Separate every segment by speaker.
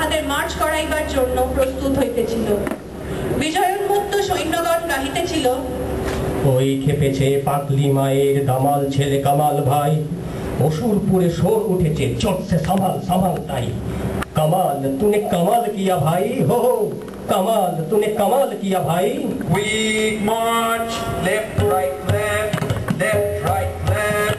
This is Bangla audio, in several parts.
Speaker 1: তাহাদের মার্চ করাইবার জন্য প্রস্তুত হইতেছিল। বিজয়োন্মুক্ত সৈন্যগণ গাহিতেছিল,
Speaker 2: ওই খেপেছে পাগলি মায়ের দামাল ছেলে কামাল ভাই, অসুরপুরে শোর উঠেছে চটছে সামাল সামাল তাই। कमाल तूने कमाल किया भाई, हो कमाल तूने कमाल किया भाई।
Speaker 3: Weak march, left right left, left right left.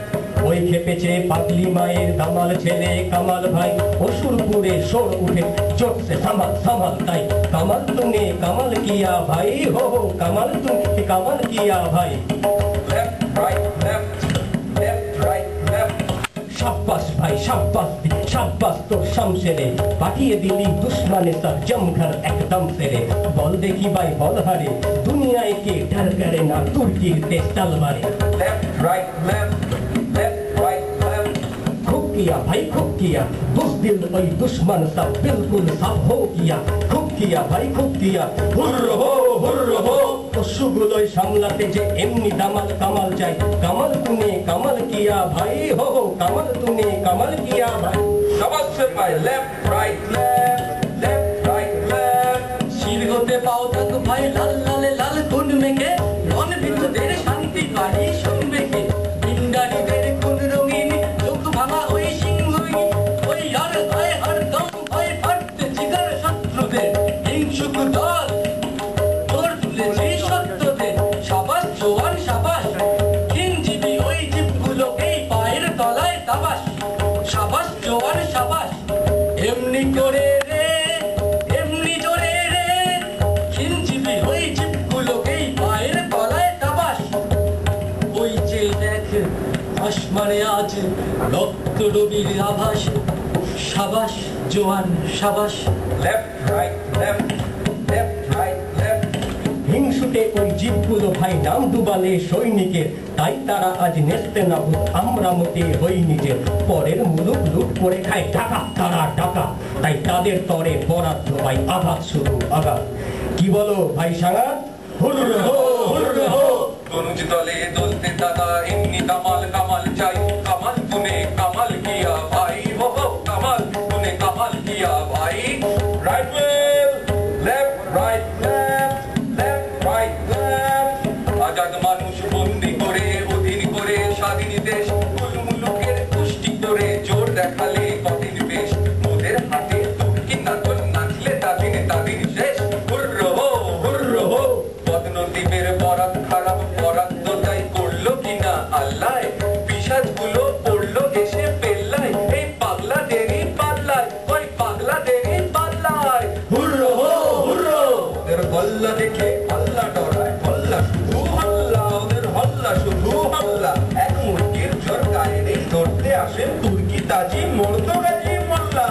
Speaker 2: ওই খেপেছে পাগলি মায়ের দামাল ছেলে কামাল ভাই, অসুরপুরে শোর উঠে চটছে সামাল সামাল তাই। कमाल तूने कमाल किया भाई, हो कमाल तूने कमाल किया भाई।
Speaker 3: Left right left, left right left.
Speaker 2: शाबाश भाई शाबाश शाबाश तो शमशेरे, पाठिए दिली दुश्मने सब जमकर एकदम से रे। बल देखी भाई बल हारे, दुनिया के डर करे ना तुर्की तेज तलवारे।
Speaker 3: Left right left, left right left.
Speaker 2: खूब किया भाई खूब किया, बुज़दिल ओई दुश्मन सब बिल्कुल सब हो किया। खूब किया भाई खूब किया, हुर्र हो অসুগুলোই সামলাতে যে এমনি দামাল কামাল চাই। কামাল তুনে কামাল কিয়া ভাই, हो কামাল তুনে কামাল কিয়া ভাই।
Speaker 3: সবার সে পায় left right left, left right left.
Speaker 4: শির হতে পাও থাক ভাই লাল লালে লাল কোন মেঘে, রণবীরদের শান্তি বাড়ি শুনবে কে? বিন্দারিদের কোন রঙিন চোখ ভাঙা ওই সিংহই, ওই আর হয় হরদম ভয় ফাটতে জিগার শত্রুদের হিংসুক দল। তোর তুলেছি সত্যদের সাবাস জোয়ান সাবাস, হিনজীবী ওই জীবগুলোকেই পায়ের তলায় তাবাস। সাবাস জোয়ান সাবাস, এমনি করে রে এমনি জোরে রে, হিনজীবী ওই জীবগুলোকেই পায়ের তলায় তাবাস। ওই যে দেখ আসমানে আজ রক্ত রবির আভাস। সাবাস জোয়ান সাবাস।
Speaker 3: Left right left, left right left.
Speaker 2: হিংসুটে ওই জীবগুলো ভাই নাম ডুবালে সৈনিকের, তাই তারা আজ নেস্তে নাবুদ আমরা মোটে হই নিজের। পরের মুলুক লুট করে খায় টাকা তারা টাকা, তাই তাদের তরে বরাদ্দ ভাই আঘাত শুরু আঘাত। কি বলো ভাই সাঙ্গাত? হুর্র হো
Speaker 3: তনুজ দলে দলতে দাদা এমনি কামাল কামাল চাই। কামাল তুনে কামাল কিয়া ভাই, हो কামাল তুনে কামাল কিয়া ভাই। Right wheel, left right left, left right left. Azad মানুষ বন্দি করে অধীন করে স্বাধীন দেশ, মুলুকের পুষ্টি করে জোর দেখালে কঠিন বেশ। ওদের হাতে তুর্কি নাচল নাচলে তাদিন শেষ। হুর্র হো পদ্মদ্বীপের বরাত খারাপ বরাদ্দ তাই করলো কিনা আল্লাহ। পিসাজগুলো পড়লো এসে পেল্লায়, এই পাগলাদেরই পাল্লায়, ওই পাগলাদেরই পাল্লায়।
Speaker 2: হুর্র হো
Speaker 3: ওদের হল্লা দেখে হল্লা ডরায়, হল্লা শুধু হল্লা, ওদের হল্লা শুধু হল্লা। এক মুরগির ঝড় গায়ে নেই, ধরতে আসেন তুর্কি তাজি মর্দ গাজি মোল্লা।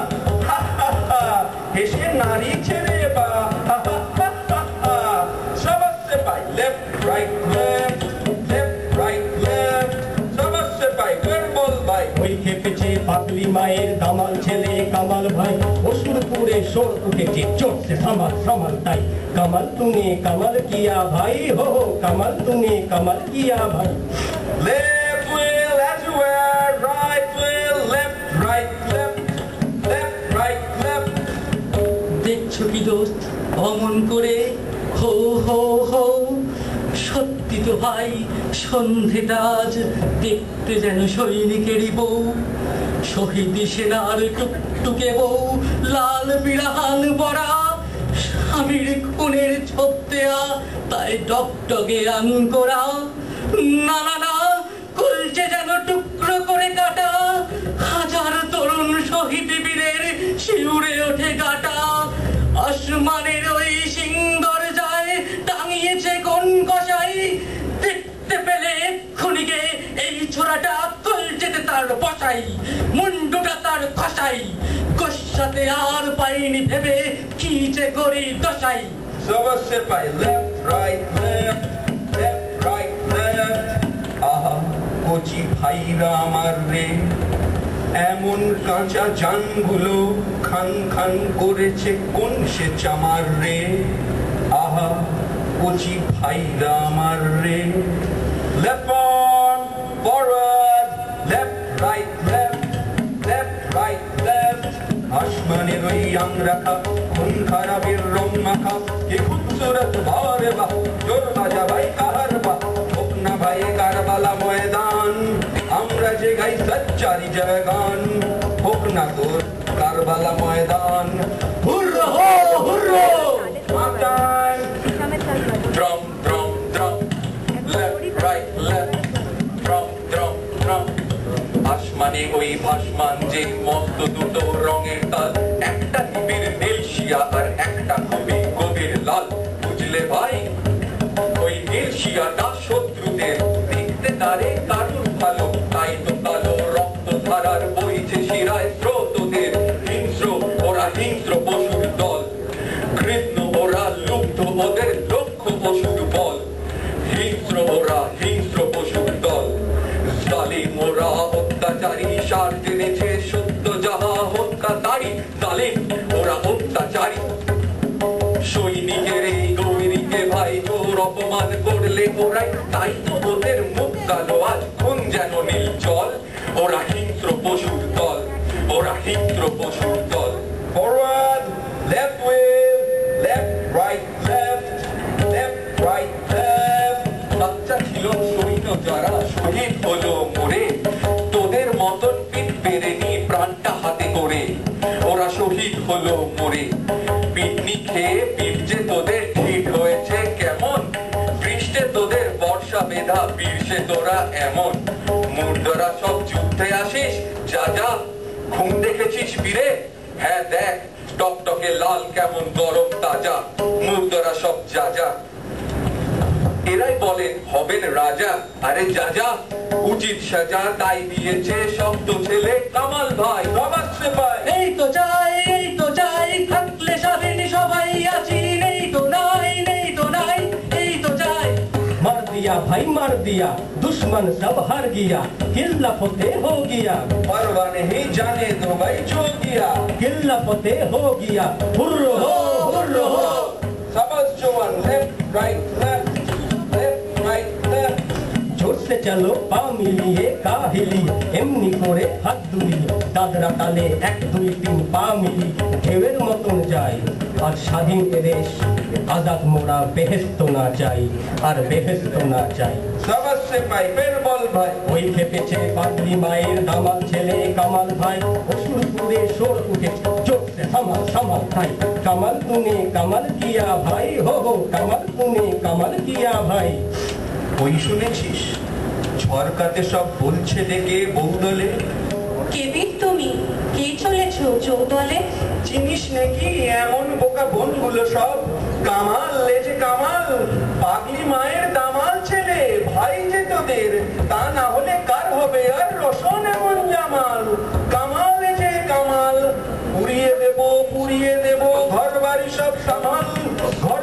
Speaker 3: হা হা হা হেসে নারী ছেড়ে বা হা হা হা হা হা। সবার সে পাই left right left, left right left. সবার সে পাই ফের বল ভাই।
Speaker 2: ওই খেপেছে পাগলি মায়ের দামাল ছেলে কামাল ভাই, অসুরপুরে শোর উঠেছে চটছে সামাল সামাল তাই। কামাল তুনে কামাল কিয়া ভাই, हो কামাল তুনে কামাল কিয়া ভাই।
Speaker 3: Left wheel everywhere, right wheel, left, right, left, left, right, left.
Speaker 4: দেখছো কি দোস্ত অমন করে, হো হো হো সত্যি তো ভাই সন্ধেটা আজ দেখতে যেন সৈনিকেরই বউ। শহীদ সেনার টুকটুকে বউ, লাল বিরাহান বরা, স্বামীর খুনের ছোপ দেয়া তাই ডগডগে আন করা। না না না কুলছে যেন টুকরো করে কাটা, হাজার তরুণ শহীদ বীরের শিউরে ওঠে গাটা। আসমানের ওই সিংহর যায় টাঙিয়েছে কোন কষাই, দেখতে পেলে এক্ষুনিকে এই ছোড়াটা কলজেতে তার বসাই, মুন্ডুটা তার খসাই। গোসাতে আর পাইনি ভেবে কি যে করি দশাই।
Speaker 3: সবার সে পাই left, right, left, left, right, left. আহা কচি ভাইরা আমার রে, এমন কাঁচা জানগুলো খান খান করেছে কোন সে চামার রে। আহা কচি ভাইরা আমার রে। Left on, forward, left, right, left, left, right, left. আসমানের ওই আংরাখা খুন খারাপের রং মাখা কি খুবসুরত বারে বাহ জোর বাজা ভাই কাহার বাহ হোক না ভাই কারবালা ময়দান আমরা যে গাই সচ্চারি জয়গান হোক না তোর কারবালা ময়দান
Speaker 2: হুররো হো হুররো
Speaker 3: মাতান drum drum drum left right left drum drum drum আসমানে ওই ভাসমান যে মস্ত দুটো রঙের তাল একটা নিবিড় নীলশিয়া আর একটা খুবই গভীর লাল বুঝলে ভাই ওই নীলশিয়াটা শত্রুদের দেখতে তারে কারুর ভালো তাই তো কালো রক্ত ধারার বইছে শিরায় স্রোতদের হিংস্র ওরা হিংস্র পশুর দল কৃষ্ণ ওরা লুব্ধ ওদের লক্ষ্য পশুর বল হিংস্র ওরা হিংস্র পশুর দল জালিম ওরা অত্যাচারী সার জেনেছে সত্য যাহা হত্যাচারী জালিম ওরা অত্যাচারী সৈনিকের এই গৌরীকে ভাই জোর অপমান করলে ওরাই তাই তো ওদের মুখ কালো আজ খুন যেন নীল জল ওরা হিংস্র পশুর দল ওরা হিংস্র পশুর দল forward left will left right left left right left বাচ্চা ছিল সৈন্য যারা শহীদ হলো মরে তোদের মতন পিঠ পেরেনি প্রাণটা হাতে করে ওরা শহীদ হলো মরে পিটনি খেয়ে পিঠ যে তোদের ঠিক হয়েছে কেমন বৃষ্টি তোদের বর্ষা বেধা বীরসে তোরা এমন মুর্দরা সব যুদ্ধে আসিস যা যা ঘুম দেখেছিস ফিরে হ্যাঁ দেখ টকটকে লাল কেমন গরম তাজা মুর্দরা সব যা যা এরাই বলেন হবেন রাজা আরে যা যা উচিত সাজা তাই দিয়েছে শব্দ ছেলে কামাল ভাই বাবার সেবায়
Speaker 4: এই তো যাই থাকলে স্বাধীন সবাই আছি নেই তো নাই এই তো যাই
Speaker 2: मार दिया भाई मार दिया दुश्मन सब हार गया किल्ला फतेह हो गया
Speaker 3: परवा नहीं जाने दो भाई जो किया
Speaker 2: किल्ला फतेह हो गया हुर्रो हो
Speaker 3: सबस जवान लेफ्ट राइट लेफ्ट
Speaker 2: जोर से चलो पा मिलिए काहिली एमनी करे हाथ দুলিয়ে দাদরা তালে 1 2 3 পা মিলি ঢেউয়ের মতন যাই আর স্বাধীন দেশ আজাদ মোরা বেহেশত না চাই আর বেহেশত না চাই
Speaker 3: सबस से भाई फिर बोल भाई
Speaker 2: ওই খেপেছে পাগলি মায়ের দামাল ছেলে কামাল ভাই অসুর পুরে সোর উঠেছে জোরসে সামাল ভাই কামাল তুনে কামাল কিয়া ভাই হো কামাল তুনে কামাল কিয়া ভাই
Speaker 3: ওই শুনেছিস ঝরকাতে সব বলছে দেখে বহুদলে
Speaker 1: কে বীর তুমি কে চলেছো চৌদলে
Speaker 3: চিনিস নাকি এমন বোকা বোনগুলো সব কামাল লেজে কামাল পাগলি মায়ের দামাল ছেলে ভাই যে তোদের তা না হলে কার হবে আর রসন এমন জামাল কামাল লেজে কামাল পুড়িয়ে দেব ঘর বাড়ি সব সামাল ঘর